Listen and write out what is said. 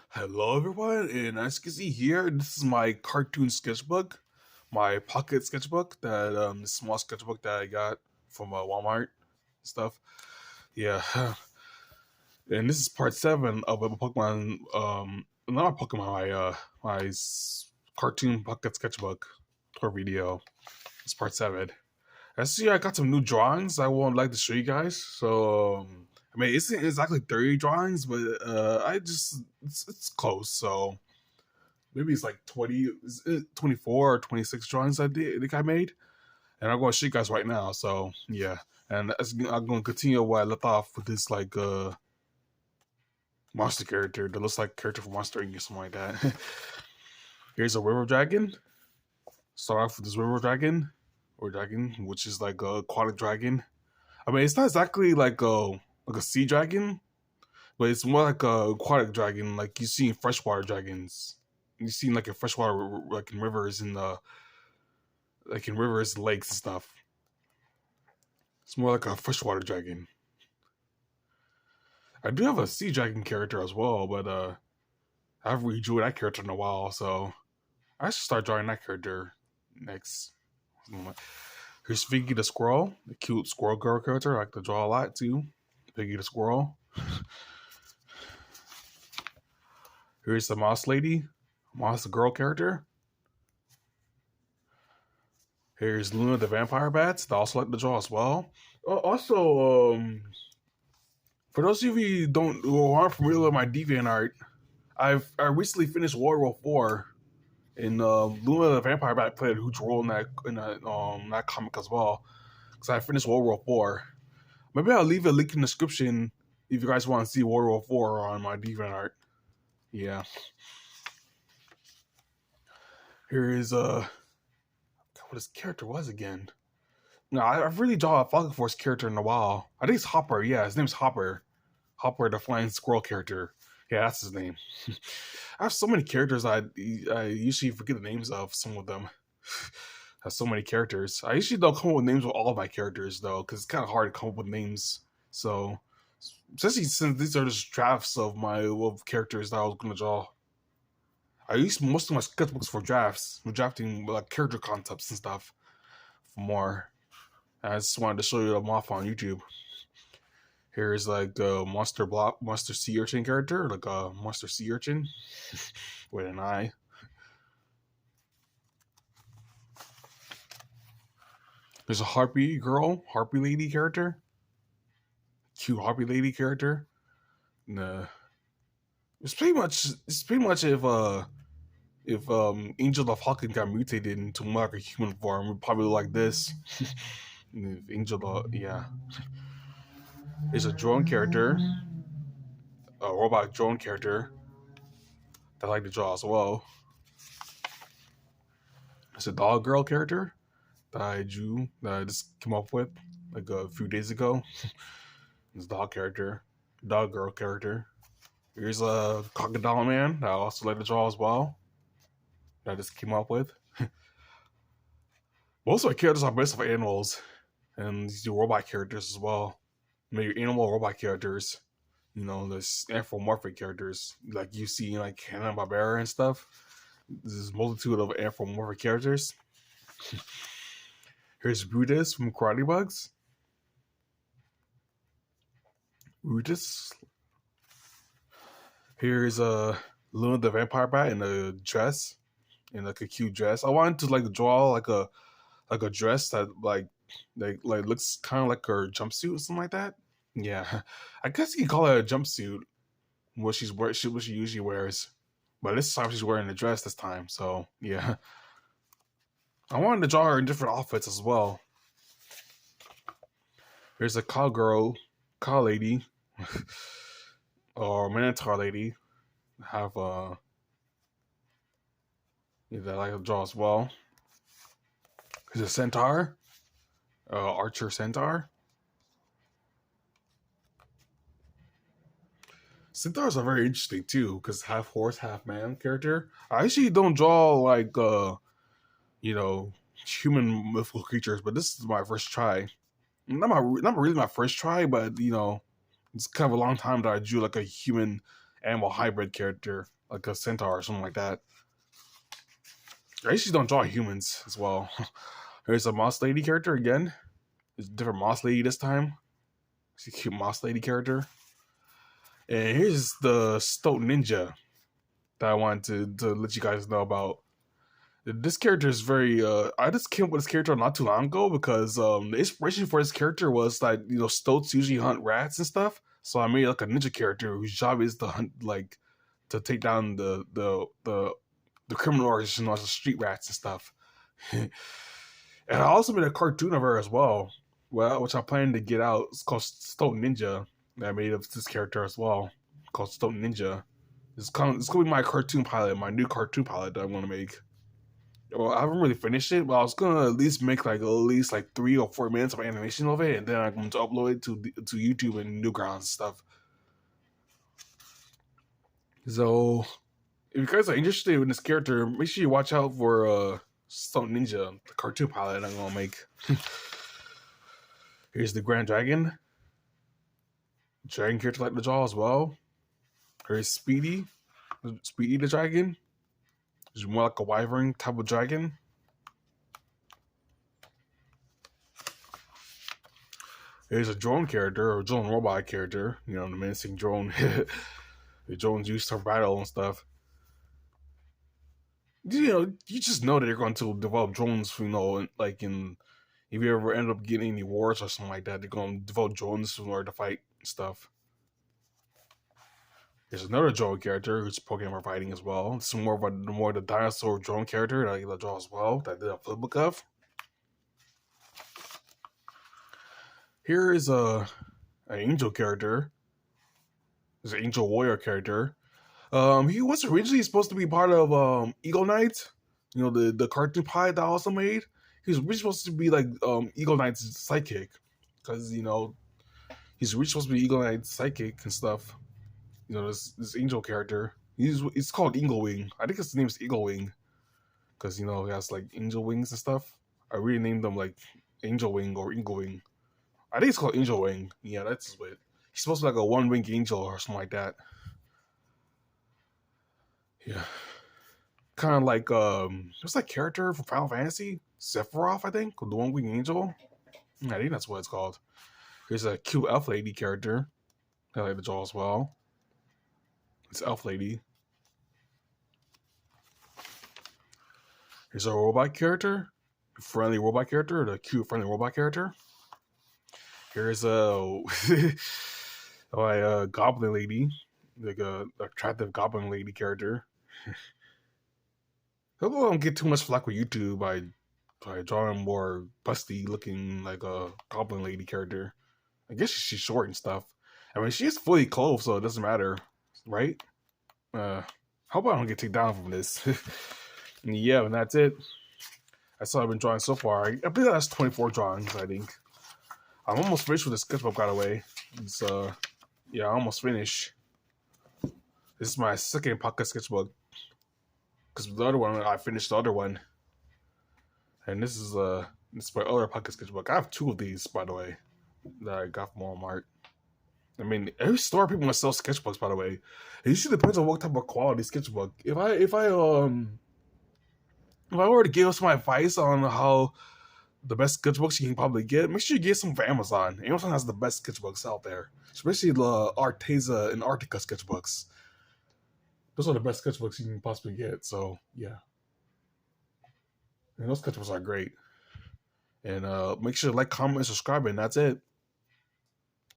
Hello everyone, and as you can see here, this is my cartoon sketchbook, my pocket sketchbook, that small sketchbook that I got from Walmart stuff. Yeah, and this is part 7 of a Pokemon, not a Pokemon, cartoon pocket sketchbook tour video. It's part 7. I see I got some new drawings I would like to show you guys. So, I mean, it's exactly 30 drawings, but it's close. So maybe it's like 20, 24 or 26 drawings I think I made. And I'm going to show you guys right now. So, yeah. And I'm going to continue where I left off with this, like, monster character that looks like a character from Monster Inc. or something like that. Here's a river dragon. Start off with this river dragon. Or dragon, which is like a aquatic dragon. I mean, it's not exactly like a sea dragon, but it's more like a aquatic dragon, like you see in freshwater dragons. You see like in freshwater, like in rivers and rivers, lakes and stuff. It's more like a freshwater dragon. I do have a sea dragon character as well, but I haven't really drew that character in a while, so I should start drawing that character next. Here's Figgy the squirrel, the cute squirrel girl character. I like to draw a lot too. Figgy the squirrel. Here's the mouse lady, mouse girl character. Here's Luna the vampire bats that I also like to draw as well. Also, for those of you who aren't familiar with my DeviantArt, I recently finished World War 4. And Luna the Vampire Bat played a huge role in that comic as well. Because I finished World War 4. Maybe I'll leave a link in the description if you guys want to see World War 4 on my DeviantArt. Yeah. Here is what his character was again. No, I've really drawn a Falcon Force character in a while. I think it's Hopper. Yeah, his name's Hopper. Hopper, the flying squirrel character. Yeah, that's his name. I have so many characters I usually forget the names of some of them. I have so many characters. I usually don't come up with names with all of my characters though, because it's kind of hard to come up with names. So, especially since these are just drafts of my characters that I was gonna draw. I use most of my sketchbooks for drafts, for drafting like character concepts and stuff. For more, I just wanted to show you them off on YouTube. Here's like a monster sea urchin character, like a monster sea urchin with an eye. There's a harpy lady character, cute harpy lady character. And, it's pretty much if Angel of Hawking got mutated into more like a human form, it'd probably look like this. If yeah. There's a drone character, a robot drone character that I like to draw as well. There's a dog girl character that I drew, that I just came up with like a few days ago. This dog girl character. Here's a crocodile man that I also like to draw as well, that I just came up with. Most of my characters are based off animals, and these robot characters as well. Maybe animal robot characters. You know, there's anthropomorphic characters like you see in like Hanna-Barbera and stuff. There's a multitude of anthropomorphic characters. Here's Brutus from Karate Bugs. Brutus. Here's Luna the Vampire Bat in a dress, in like a cute dress. I wanted to like draw like a dress that like looks kind of like her jumpsuit or something like that. Yeah, I guess you could call it a jumpsuit. What she usually wears, but this time she's wearing a dress this time. So yeah, I wanted to draw her in different outfits as well. Here's a cowgirl, cow lady, or minotaur lady. Have that I like to draw as well. There's a centaur, archer centaur. Centaurs are very interesting too, because half horse, half man character. I actually don't draw like human mythical creatures, but this is my first try. Not really my first try, but it's kind of a long time that I drew like a human animal hybrid character, like a centaur or something like that. I usually don't draw humans as well. Here's a moss lady character again. It's a different moss lady this time. It's a cute moss lady character. And here's the Stoat Ninja that I wanted to let you guys know about. This character is very I just came up with this character not too long ago because the inspiration for this character was like, you know, stoats usually hunt rats and stuff. So I made like a ninja character whose job is to hunt, like, to take down the criminal organization, like the street rats and stuff. And I also made a cartoon of her as well, which I plan to get out. It's called Stoat Ninja. That I made of this character as well, called Stoat Ninja. It's gonna be my cartoon pilot, my new cartoon pilot that I'm gonna make. Well, I haven't really finished it, but I was gonna at least make like at least like 3 or 4 minutes of animation of it, and then I'm going to upload it to YouTube and Newgrounds and stuff. So, if you guys are interested in this character, make sure you watch out for Stoat Ninja, the cartoon pilot I'm gonna make. Here's the Grand Dragon. Dragon character like the draw as well. Here's Speedy the dragon. It's more like a wyvern type of dragon. Here's a drone character, or drone robot character. You know, the menacing drone. The drones used to battle and stuff. You know, you just know that they're going to develop drones, you know, like if you ever end up getting any wars or something like that, they're going to develop drones in order to fight stuff. There's another drone character who's Pokemon fighting as well. It's more of the dinosaur drone character that I get to draw as well, that I did a flipbook of. Here is an angel character. There's an angel warrior character. He was originally supposed to be part of Eagle Knight, you know, the cartoon pilot that I also made. He was originally supposed to be like Eagle Knight's sidekick, because, you know, he's originally supposed to be Eagle Knight's sidekick and stuff. You know, this angel character. It's called Eagle Wing. I think his name's Eagle Wing, because, you know, he has like angel wings and stuff. I really named them like Angel Wing or Eagle Wing. I think it's called Angel Wing. Yeah, that's his way. He's supposed to be like a one-winged angel or something like that. Yeah. Kind of like what's that character from Final Fantasy? Sephiroth, I think, the one-winged angel. I think that's what it's called. Here's a cute elf lady character. I like the draw as well. It's elf lady. Here's a robot character, friendly robot character, the cute friendly robot character. Here's a goblin lady, like a attractive goblin lady character. Hope I don't get too much flack with YouTube by drawing more busty looking like a goblin lady character. I guess she's short and stuff. I mean, she is fully clothed, so it doesn't matter, right? Hope I don't get taken down from this. And yeah, and that's it. That's all I've been drawing so far. I believe that's 24 drawings, I think. I'm almost finished with the sketchbook, by the way. It's yeah, I'm almost finished. This is my second pocket sketchbook, because the other one, I finished the other one. And this is my other pocket sketchbook. I have 2 of these, by the way, that I got from Walmart. I mean, every store people must sell sketchbooks, by the way. It usually depends on what type of quality sketchbook. If I were to give some advice on how the best sketchbooks you can probably get, make sure you get some from Amazon. Amazon has the best sketchbooks out there, especially the Arteza and Arctica sketchbooks. Those are the best sketchbooks you can possibly get. So yeah, and those sketchbooks are great. And make sure to like, comment, and subscribe, and that's it.